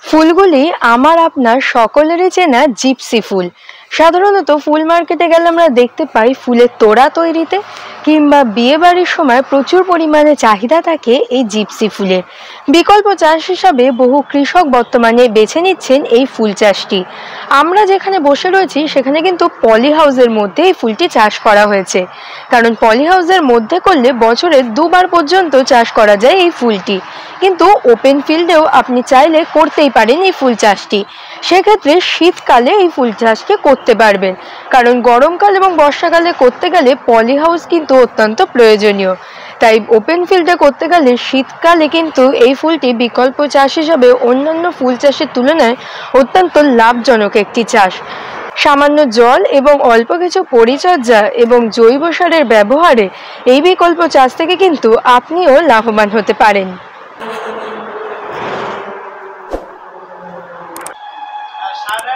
ফুলগুলি আমার আপনার সকলেরই চেনা জিপসি ফুল। সাধারণত ফুল মার্কেটে গেলে আমরা দেখতে পাই ফুলের তোড়া তৈরিতে কিংবা বিয়ে বাড়ির সময় প্রচুর পরিমাণে চাহিদা থাকে এই জিপসি ফুলের। বিকল্প চাষ হিসাবে বহু কৃষক বর্তমানে বেছে নিচ্ছেন এই ফুল চাষটি। আমরা যেখানে বসে রয়েছি সেখানে কিন্তু পলি হাউসের মধ্যে এই ফুলটি চাষ করা হয়েছে, কারণ পলি হাউসের মধ্যে করলে বছরে দুবার পর্যন্ত চাষ করা যায় এই ফুলটি। কিন্তু ওপেন ফিল্ডেও আপনি চাইলে করতেই পারেন এই ফুল চাষটি। সেক্ষেত্রে শীতকালে এই ফুল চাষকে করতে পারবেন, কারণ গরমকাল এবং বর্ষাকালে করতে গেলে পলি হাউস কিন্তু অত্যন্ত প্রয়োজনীয়। তাই ওপেন ফিল্ডে করতে গেলে শীতকালে কিন্তু এই ফুলটি বিকল্প চাষ হিসাবে অন্যান্য ফুল চাষের তুলনায় অত্যন্ত লাভজনক একটি চাষ। সামান্য জল এবং অল্প কিছু পরিচর্যা এবং জৈব সারের ব্যবহারে এই বিকল্প চাষ থেকে কিন্তু আপনিও লাভবান হতে পারেন। সাড়ে